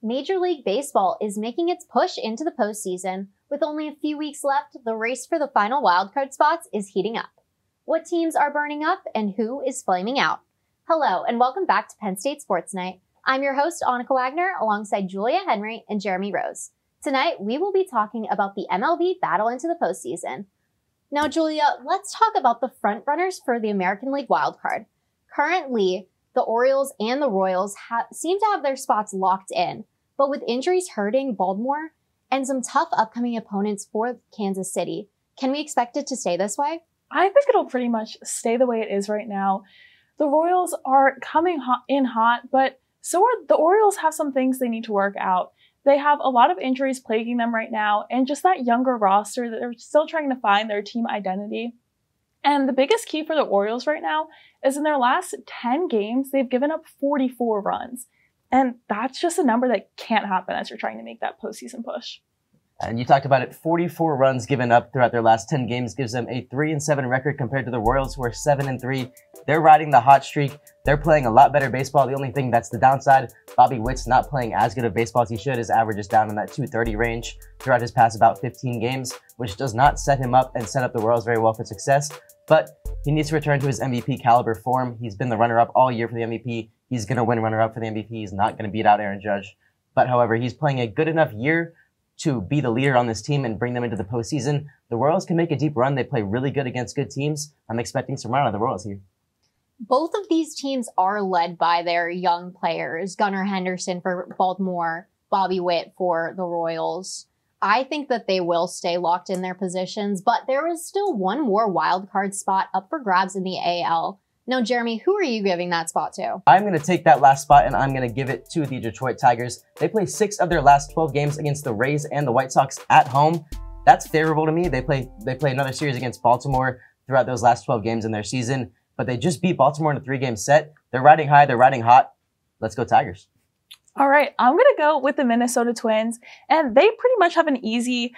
Major League Baseball is making its push into the postseason. With only a few weeks left, the race for the final wildcard spots is heating up. What teams are burning up and who is flaming out? Hello, and welcome back to Penn State Sports Night. I'm your host, Anneke Wagner, alongside Julia Henry and Jeremy Rose. Tonight, we will be talking about the MLB battle into the postseason. Now, Julia, let's talk about the frontrunners for the American League wildcard. Currently, the Orioles and the Royals seem to have their spots locked in, but with injuries hurting Baltimore and some tough upcoming opponents for Kansas City, can we expect it to stay this way? I think it'll pretty much stay the way it is right now. The Royals are coming in hot, but so are the Orioles have some things they need to work out. They have a lot of injuries plaguing them right now, and just that younger roster that they're still trying to find their team identity. And the biggest key for the Orioles right now is in their last 10 games, they've given up 44 runs. And that's just a number that can't happen as you're trying to make that postseason push. And you talked about it, 44 runs given up throughout their last 10 games gives them a 3-7 record compared to the Royals, who are 7-3. They're riding the hot streak. They're playing a lot better baseball. The only thing that's the downside, Bobby Witt's not playing as good of baseball as he should. His average is down in that 230 range throughout his past about 15 games, which does not set him up and set up the Royals very well for success. But he needs to return to his MVP caliber form. He's been the runner-up all year for the MVP. He's going to win runner-up for the MVP. He's not going to beat out Aaron Judge. But however, he's playing a good enough year to be the leader on this team and bring them into the postseason. The Royals can make a deep run. They play really good against good teams. I'm expecting some run out of the Royals here. Both of these teams are led by their young players. Gunnar Henderson for Baltimore, Bobby Witt for the Royals. I think that they will stay locked in their positions, but there is still one more wild card spot up for grabs in the AL. Now, Jeremy, who are you giving that spot to? I'm going to take that last spot and I'm going to give it to the Detroit Tigers. They play 6 of their last 12 games against the Rays and the White Sox at home. That's favorable to me. They play another series against Baltimore throughout those last 12 games in their season, but they just beat Baltimore in a 3-game set. They're riding high. They're riding hot. Let's go Tigers. All right, I'm going to go with the Minnesota Twins, and they pretty much have an easy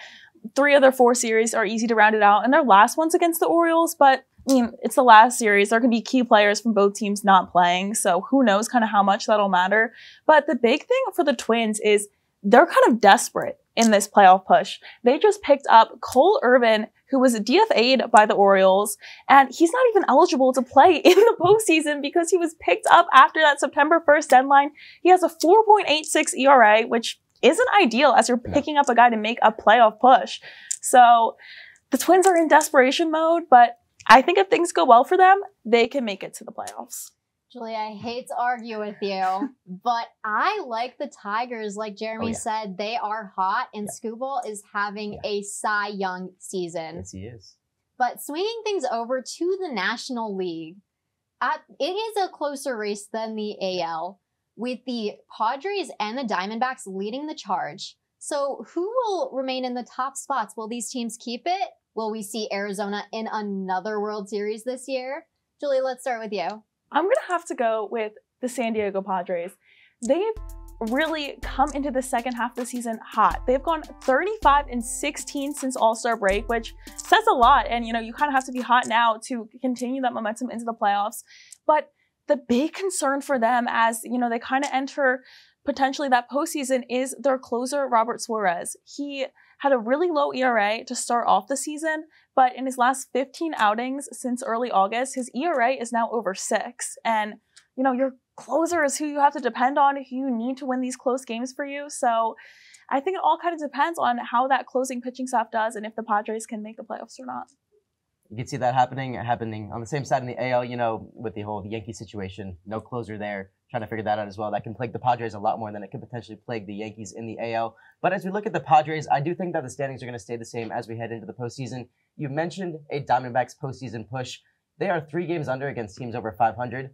3 of their 4 series are easy to round it out, and their last one's against the Orioles, but I mean, it's the last series. There can be key players from both teams not playing, so who knows kind of how much that'll matter. But the big thing for the Twins is they're kind of desperate in this playoff push. They just picked up Cole Irvin, who was DFA'd by the Orioles, and he's not even eligible to play in the postseason because he was picked up after that September 1st deadline. He has a 4.86 ERA, which isn't ideal as you're picking up a guy to make a playoff push. So the Twins are in desperation mode, but I think if things go well for them, they can make it to the playoffs. Julia, I hate to argue with you, but I like the Tigers. Like Jeremy said, they are hot, and Skubal is having a Cy Young season. Yes, he is. But swinging things over to the National League, it is a closer race than the AL, with the Padres and the Diamondbacks leading the charge. So who will remain in the top spots? Will these teams keep it? Will we see Arizona in another World Series this year? Julie, let's start with you. I'm going to have to go with the San Diego Padres. They've really come into the second half of the season hot. They've gone 35-16 since All-Star break, which says a lot. And, you know, you kind of have to be hot now to continue that momentum into the playoffs. But the big concern for them as, you know, they kind of enter potentially that postseason is their closer, Robert Suarez. He had a really low ERA to start off the season, but in his last 15 outings since early August, his ERA is now over 6. And, you know, your closer is who you have to depend on if you need to win these close games for you. So I think it all kind of depends on how that closing pitching staff does and if the Padres can make the playoffs or not. You can see that happening on the same side in the AL, you know, with the whole Yankee situation. No closer there. Trying to figure that out as well. That can plague the Padres a lot more than it could potentially plague the Yankees in the AL. But as we look at the Padres, I do think that the standings are going to stay the same as we head into the postseason. You mentioned a Diamondbacks postseason push. They are 3 games under against teams over 500.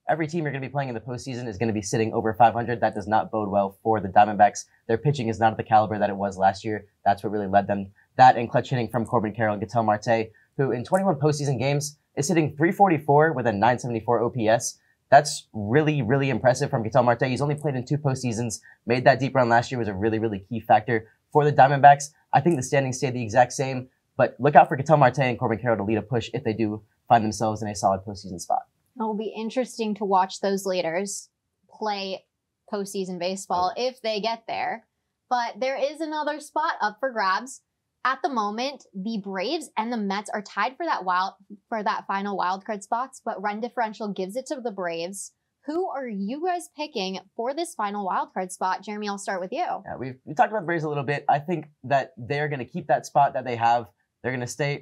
Every team you're going to be playing in the postseason is going to be sitting over 500. That does not bode well for the Diamondbacks. Their pitching is not at the caliber that it was last year. That's what really led them. That and clutch hitting from Corbin Carroll and Ketel Marte, who in 21 postseason games is hitting .344 with a .974 OPS. That's really, really impressive from Ketel Marte. He's only played in 2 postseasons, made that deep run last year, was a really, really key factor for the Diamondbacks. I think the standings stay the exact same, but look out for Ketel Marte and Corbin Carroll to lead a push if they do find themselves in a solid postseason spot. It will be interesting to watch those leaders play postseason baseball if they get there. But there is another spot up for grabs. At the moment, the Braves and the Mets are tied for that final wildcard spots, but run differential gives it to the Braves. Who are you guys picking for this final wildcard spot? Jeremy, I'll start with you. Yeah, we talked about the Braves a little bit. I think that they're going to keep that spot that they have. They're going to stay,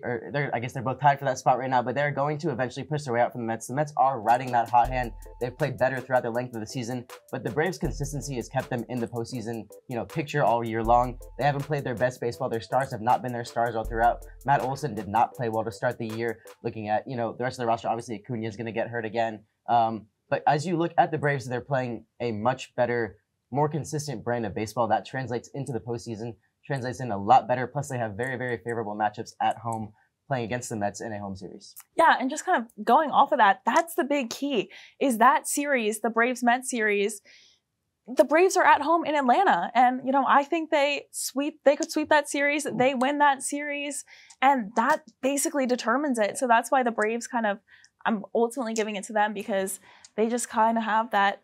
I guess they're both tied for that spot right now, but they're going to eventually push their way out from the Mets. The Mets are riding that hot hand. They've played better throughout the length of the season, but the Braves' consistency has kept them in the postseason, picture all year long. They haven't played their best baseball. Their stars have not been their stars all throughout. Matt Olson did not play well to start the year. Looking at, the rest of the roster, obviously Acuna is going to get hurt again. But as you look at the Braves, they're playing a much better, more consistent brand of baseball that translates into the postseason. Translates in a lot better. Plus, they have very, very favorable matchups at home playing against the Mets in a home series. Yeah, and just kind of going off of that, that's the big key, is that series, the Braves-Mets series. The Braves are at home in Atlanta, and, I think they could sweep that series. They win that series, and that basically determines it. So that's why the Braves I'm ultimately giving it to them, because they just kind of have that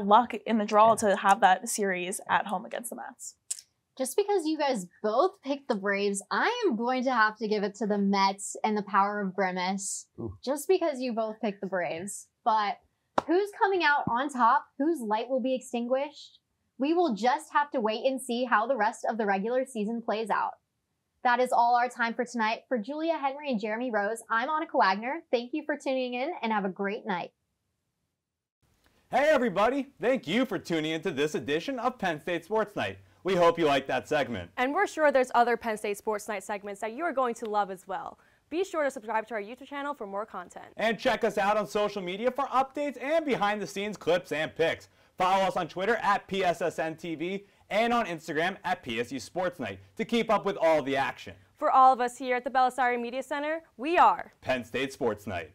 luck in the draw to have that series at home against the Mets. Just because you guys both picked the Braves, I am going to have to give it to the Mets and the power of Grimace. Ooh. Just because you both picked the Braves. But who's coming out on top? Whose light will be extinguished? We will just have to wait and see how the rest of the regular season plays out. That is all our time for tonight. For Julia Henry and Jeremy Rose, I'm Anneke Wagner. Thank you for tuning in and have a great night. Hey everybody, thank you for tuning into this edition of Penn State Sports Night. We hope you liked that segment. And we're sure there's other Penn State Sports Night segments that you are going to love as well. Be sure to subscribe to our YouTube channel for more content. And check us out on social media for updates and behind-the-scenes clips and pics. Follow us on Twitter at PSSN TV and on Instagram at PSU Sports Night to keep up with all the action. For all of us here at the Belisari Media Center, we are Penn State Sports Night.